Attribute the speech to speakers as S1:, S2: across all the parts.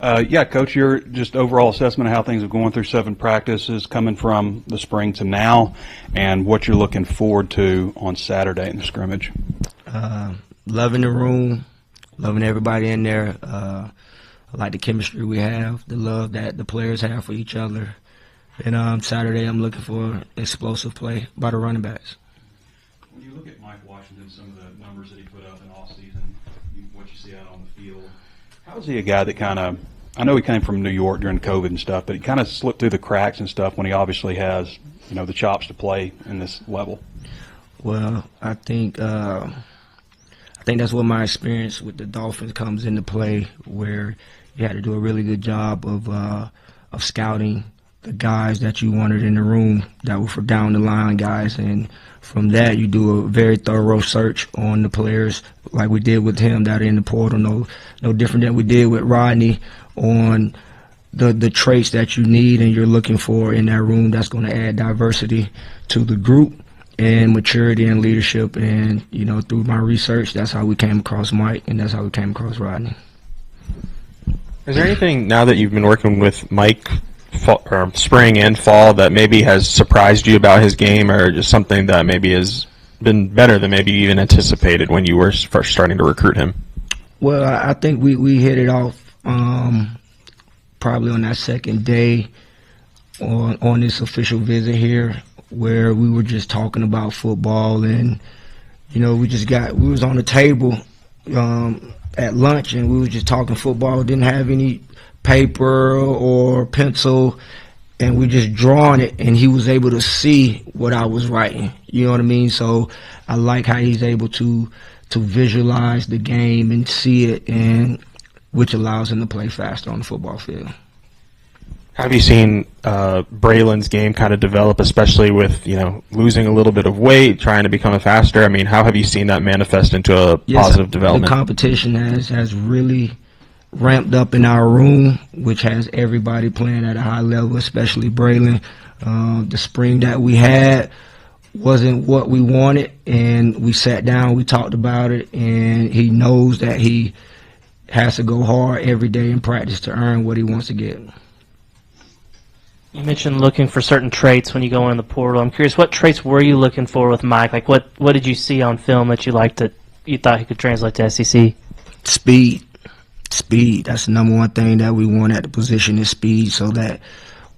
S1: Yeah, Coach, your just overall assessment of how things have gone through 7 practices coming from the spring to now, and what you're looking forward to on Saturday in the scrimmage.
S2: Loving the room, loving everybody in there. I like the chemistry we have, the love that the players have for each other. And Saturday, I'm looking for explosive play by the running backs.
S1: When you look at Mike Washington, some of the numbers that he put up in offseason, what you see out on the field, how is he a guy that kind of, I know he came from New York during COVID and stuff, but he kind of slipped through the cracks and stuff when he obviously has, the chops to play in this level?
S2: Well, I think that's what my experience with the Dolphins comes into play, where you had to do a really good job of scouting the guys that you wanted in the room that were for down the line guys, and from that you do a very thorough search on the players, like we did with him that are in the portal. No different than we did with Rodney, on the traits that you need and you're looking for in that room that's going to add diversity to the group and maturity and leadership. And through my research, that's how we came across Mike, and that's how we came across Rodney.
S3: Is there anything, now that you've been working with Mike spring and fall, that maybe has surprised you about his game, or just something that maybe has been better than maybe you even anticipated when you were first starting to recruit him?
S2: Well, I think we hit it off probably on that second day on this official visit here, where we were just talking about football, and we was on the table at lunch, and we were just talking football. Didn't have any paper or pencil, and we just drawing it, and he was able to see what I was writing. You know what I mean? So I like how he's able to visualize the game and see it, and which allows him to play faster on the football field.
S3: Have you seen Braylon's game kind of develop, especially with losing a little bit of weight, trying to become faster? I mean, how have you seen that manifest into a positive development?
S2: The competition has really ramped up in our room, which has everybody playing at a high level, especially Braylon. The spring that we had wasn't what we wanted, and we sat down, we talked about it, and he knows that he has to go hard every day in practice to earn what he wants to get.
S4: You mentioned looking for certain traits when you go in the portal. I'm curious, what traits were you looking for with Mike? Like, what did you see on film that you liked, that you thought he could translate to SEC?
S2: Speed. That's the number one thing that we want at the position, is speed, so that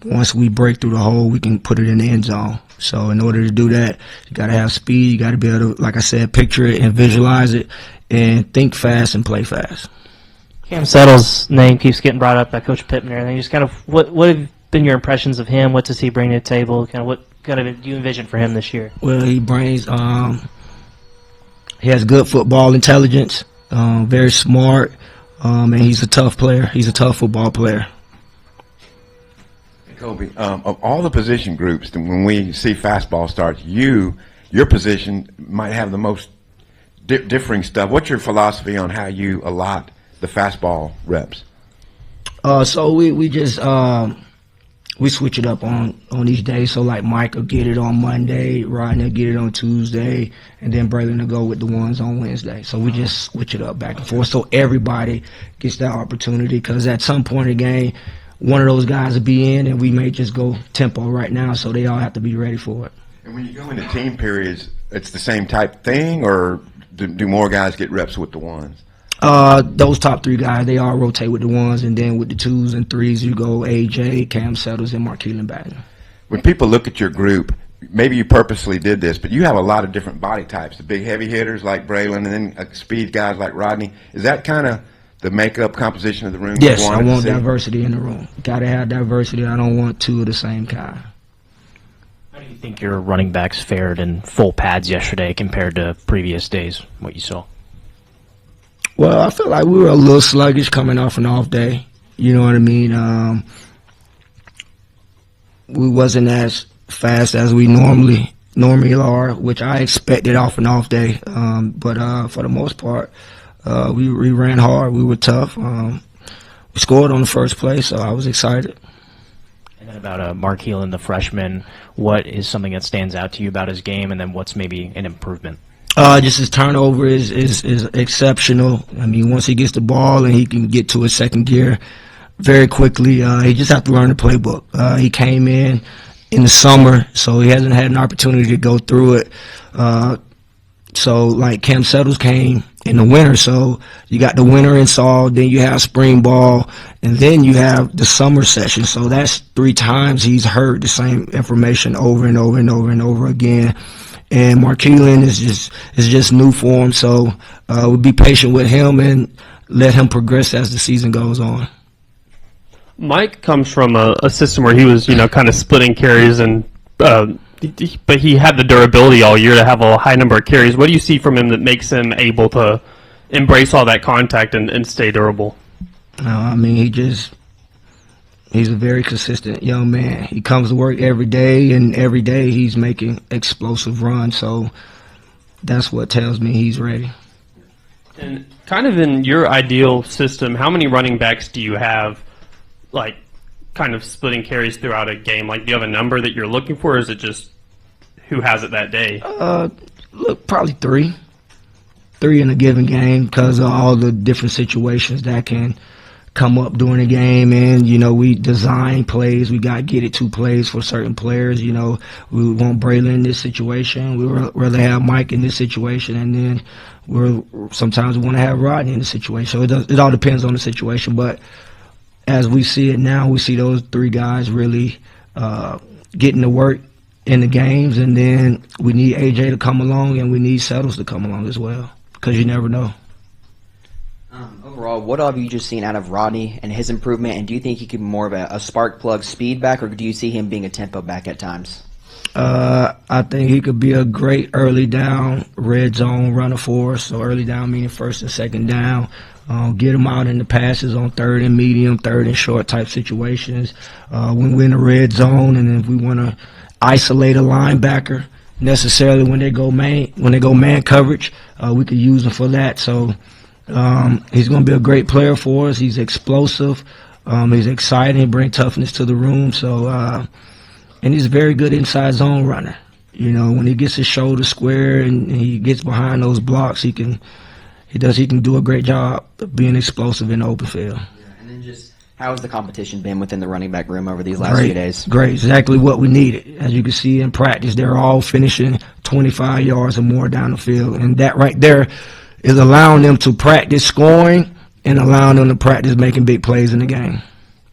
S2: once we break through the hole, we can put it in the end zone. So in order to do that, you got to have speed. You got to be able to, like I said, picture it and visualize it, and think fast and play fast.
S4: Cam Settle's name keeps getting brought up by Coach Pittman and everything. Just kind of, what have been your impressions of him? What does he bring to the table? Kind of what kind of do you envision for him this year?
S2: Well, he brings he has good football intelligence, very smart, and he's a tough player. He's a tough football player.
S5: Kolby, of all the position groups, when we see fastball starts, your position might have the most differing stuff. What's your philosophy on how you allot the fastball reps?
S2: So we just we switch it up on each day. So like Mike will get it on Monday, Rodney will get it on Tuesday, and then Braylon will go with the ones on Wednesday. So we just switch it up back and forth, so everybody gets that opportunity, because at some point in the game, one of those guys will be in, and we may just go tempo right now, so they all have to be ready for it.
S5: And when you go into team periods, it's the same type thing, or do more guys get reps with the ones?
S2: Those top 3 guys, they all rotate with the ones, and then with the 2s and 3s, you go AJ, Cam Settles, and Markeelan Batten.
S5: When people look at your group, maybe you purposely did this, but you have a lot of different body types, the big heavy hitters like Braylon, and then speed guys like Rodney. Is that kind of the makeup composition of the room?
S2: Yes, I want diversity in the room. Got to have diversity. I don't want 2 of the same kind.
S4: How do you think your running backs fared in full pads yesterday compared to previous days, what you saw?
S2: Well, I feel like we were a little sluggish coming off an off day. You know what I mean? We wasn't as fast as we normally are, which I expected off an off day. But for the most part, we ran hard. We were tough. We scored on the first play, so I was excited.
S4: And then about Markeelan, the freshman, what is something that stands out to you about his game, and then what's maybe an improvement?
S2: Just his turnover is exceptional. I mean, once he gets the ball and he can get to his second gear very quickly. He just have to learn the playbook. He came in the summer, so he hasn't had an opportunity to go through it. So like Cam Settles came in the winter, so you got the winter install, then you have spring ball, and then you have the summer session. So that's 3 times he's heard the same information over and over and over and over again. And Markeelan is just new for him, so we'll be patient with him and let him progress as the season goes on.
S6: Mike comes from a system where he was, kind of splitting carries, and but he had the durability all year to have a high number of carries. What do you see from him that makes him able to embrace all that contact and stay durable?
S2: I mean, he's a very consistent young man. He comes to work every day, and every day he's making explosive runs. So that's what tells me he's ready.
S6: And kind of in your ideal system, how many running backs do you have, like, kind of splitting carries throughout a game? Like, do you have a number that you're looking for, or is it just who has it that day?
S2: Look, probably 3 in a given game because of all the different situations that can come up during the game. And, we design plays. We got to get it 2 plays for certain players. We want Braylon in this situation. We would rather have Mike in this situation. And then sometimes we want to have Rodney in the situation. So it all depends on the situation. But as we see it now, we see those 3 guys really getting to work in the games, and then we need AJ to come along, and we need Settles to come along as well, because you never know.
S7: Overall, what have you just seen out of Rodney and his improvement, and do you think he could be more of a spark plug speed back, or do you see him being a tempo back at times?
S2: I think he could be a great early down red zone runner for us. So early down meaning first and second down. Get him out in the passes on 3rd and medium, 3rd and short type situations. When we're in the red zone, and if we want to isolate a linebacker necessarily when they go man coverage, we could use him for that. So he's going to be a great player for us. He's explosive. He's exciting. He brings toughness to the room. So and he's a very good inside zone runner. When he gets his shoulder square and he gets behind those blocks, he can do a great job of being explosive in the open field.
S7: And then just how has the competition been within the running back room over these last few days?
S2: Great, exactly what we needed. As you can see in practice, they're all finishing 25 yards or more down the field, and that right there is allowing them to practice scoring and allowing them to practice making big plays in the game.